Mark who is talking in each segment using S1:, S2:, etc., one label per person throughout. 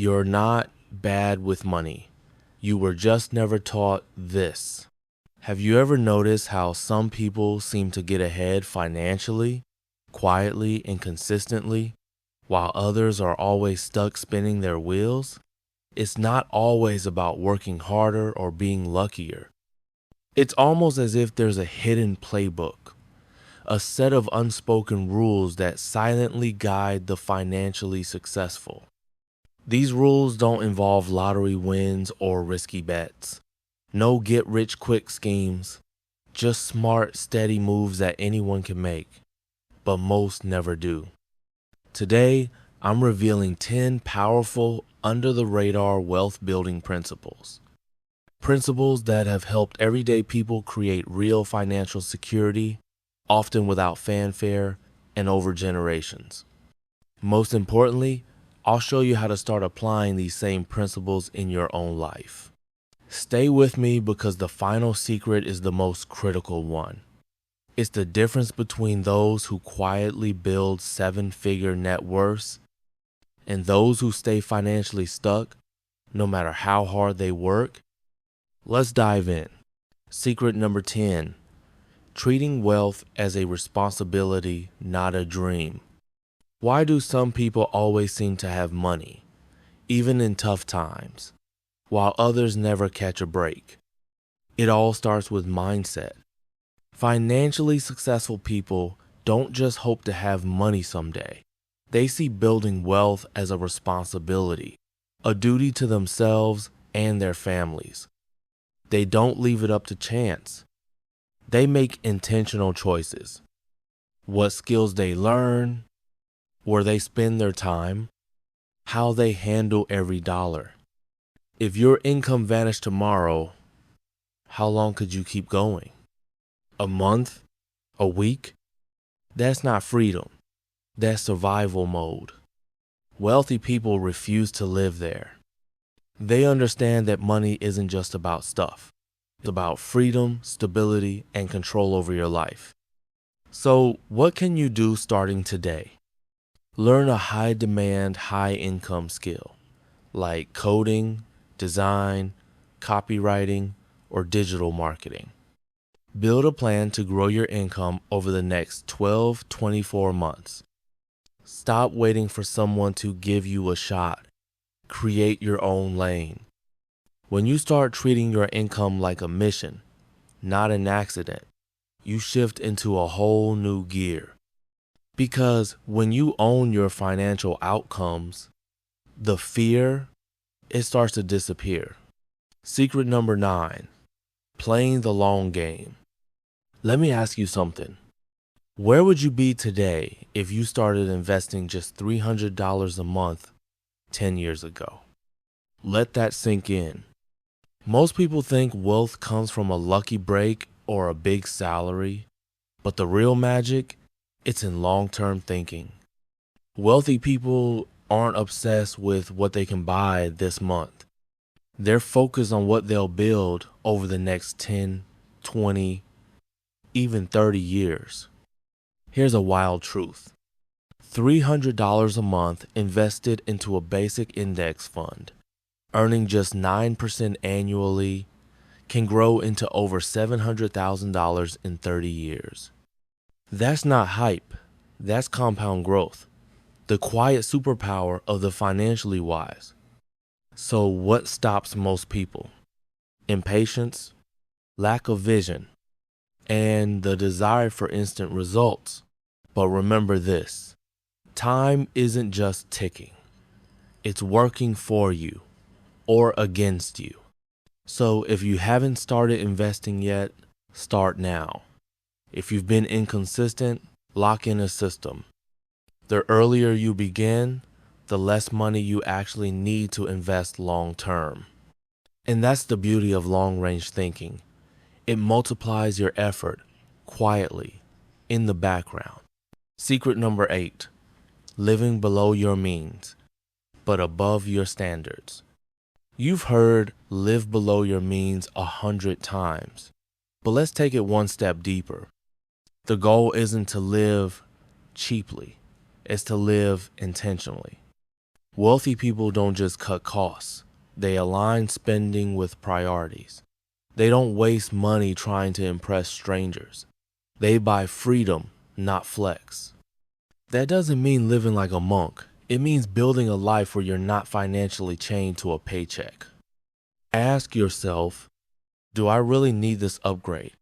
S1: You're not bad with money. You were just never taught this. Have you ever noticed how some people seem to get ahead financially, quietly and consistently, while others are always stuck spinning their wheels? It's not always about working harder or being luckier. It's almost as if there's a hidden playbook, a set of unspoken rules that silently guide the financially successful. These rules don't involve lottery wins or risky bets. No get-rich-quick schemes, just smart, steady moves that anyone can make, but most never do. Today, I'm revealing 10 powerful, under-the-radar wealth-building principles. Principles that have helped everyday people create real financial security, often without fanfare and over generations. Most importantly, I'll show you how to start applying these same principles in your own life. Stay with me because the final secret is the most critical one. It's the difference between those who quietly build seven-figure net worths and those who stay financially stuck, no matter how hard they work. Let's dive in. Secret number 10, treating wealth as a responsibility, not a dream. Why do some people always seem to have money, even in tough times, while others never catch a break? It all starts with mindset. Financially successful people don't just hope to have money someday. They see building wealth as a responsibility, a duty to themselves and their families. They don't leave it up to chance. They make intentional choices. What skills they learn, where they spend their time, how they handle every dollar. If your income vanished tomorrow, how long could you keep going? A month? A week? That's not freedom. That's survival mode. Wealthy people refuse to live there. They understand that money isn't just about stuff. It's about freedom, stability, and control over your life. So, what can you do starting today? Learn a high-demand, high-income skill, like coding, design, copywriting, or digital marketing. Build a plan to grow your income over the next 12-24 months. Stop waiting for someone to give you a shot. Create your own lane. When you start treating your income like a mission, not an accident, you shift into a whole new gear. Because when you own your financial outcomes, the fear, it starts to disappear. Secret number 9, playing the long game. Let me ask you something. Where would you be today if you started investing just $300 a month 10 years ago? Let that sink in. Most people think wealth comes from a lucky break or a big salary, but the real magic, it's in long-term thinking. Wealthy people aren't obsessed with what they can buy this month. They're focused on what they'll build over the next 10, 20, even 30 years. Here's a wild truth. $300 a month invested into a basic index fund, earning just 9% annually, can grow into over $700,000 in 30 years. That's not hype. That's compound growth, the quiet superpower of the financially wise. So what stops most people? Impatience, lack of vision, and the desire for instant results. But remember this, time isn't just ticking. It's working for you or against you. So if you haven't started investing yet, start now. If you've been inconsistent, lock in a system. The earlier you begin, the less money you actually need to invest long term. And that's the beauty of long-range thinking. It multiplies your effort quietly in the background. Secret number 8, living below your means, but above your standards. You've heard live below your means 100 times, but let's take it one step deeper. The goal isn't to live cheaply, it's to live intentionally. Wealthy people don't just cut costs, they align spending with priorities. They don't waste money trying to impress strangers. They buy freedom, not flex. That doesn't mean living like a monk. It means building a life where you're not financially chained to a paycheck. Ask yourself, do I really need this upgrade?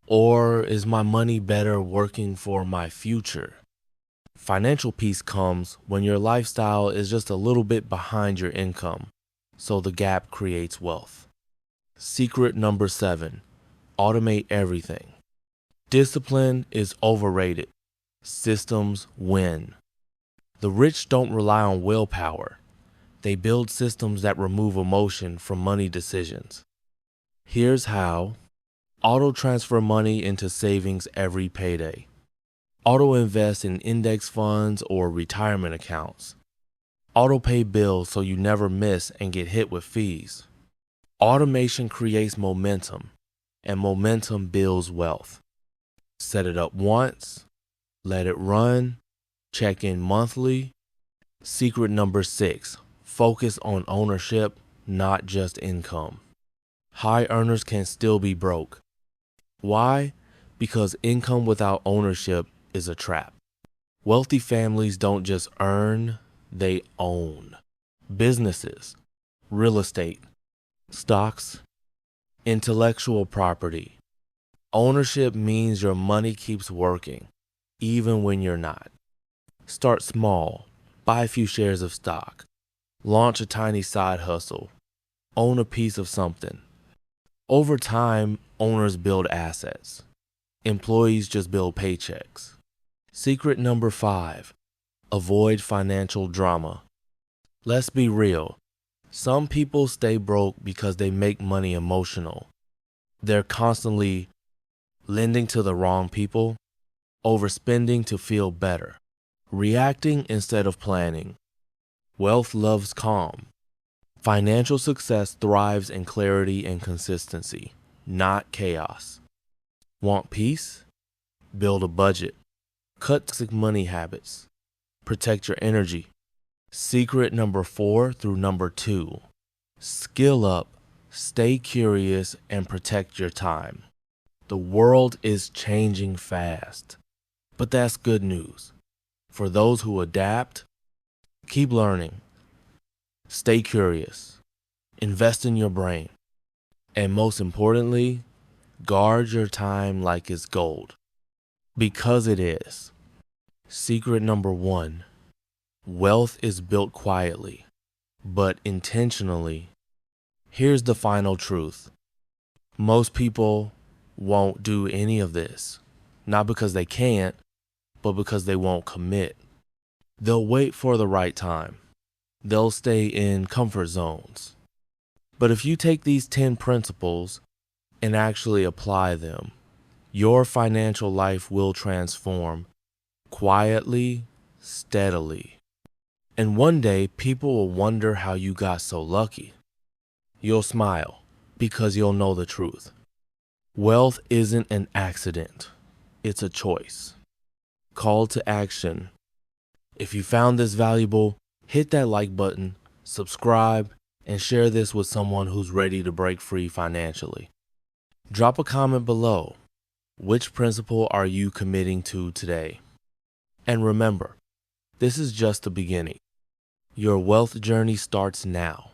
S1: Or is my money better working for my future? Financial peace comes when your lifestyle is just a little bit behind your income, so the gap creates wealth. Secret number 7, automate everything. Discipline is overrated. Systems win. The rich don't rely on willpower. They build systems that remove emotion from money decisions. Here's how. Auto transfer money into savings every payday. Auto invest in index funds or retirement accounts. Auto pay bills so you never miss and get hit with fees. Automation creates momentum, and momentum builds wealth. Set it up once, let it run, check in monthly. Secret number 6, focus on ownership, not just income. High earners can still be broke. Why? Because income without ownership is a trap. Wealthy families don't just earn, they own. Businesses, real estate, stocks, intellectual property. Ownership means your money keeps working, even when you're not. Start small, buy a few shares of stock, launch a tiny side hustle, own a piece of something. Over time, owners build assets. Employees just build paychecks. Secret number 5, avoid financial drama. Let's be real. Some people stay broke because they make money emotional. They're constantly lending to the wrong people, overspending to feel better, reacting instead of planning. Wealth loves calm. Financial success thrives in clarity and consistency, not chaos. Want peace? Build a budget. Cut toxic money habits. Protect your energy. Secret number 4 through number 2. Skill up, stay curious, and protect your time. The world is changing fast, but that's good news. For those who adapt, keep learning. Stay curious. Invest in your brain. And most importantly, guard your time like it's gold. Because it is. Secret number 1. Wealth is built quietly, but intentionally. Here's the final truth. Most people won't do any of this, not because they can't, but because they won't commit. They'll wait for the right time. They'll stay in comfort zones. But if you take these 10 principles and actually apply them, your financial life will transform quietly, steadily. And one day, people will wonder how you got so lucky. You'll smile because you'll know the truth. Wealth isn't an accident. It's a choice. Call to action. If you found this valuable, hit that like button, subscribe, and share this with someone who's ready to break free financially. Drop a comment below. Which principle are you committing to today? And remember, this is just the beginning. Your wealth journey starts now.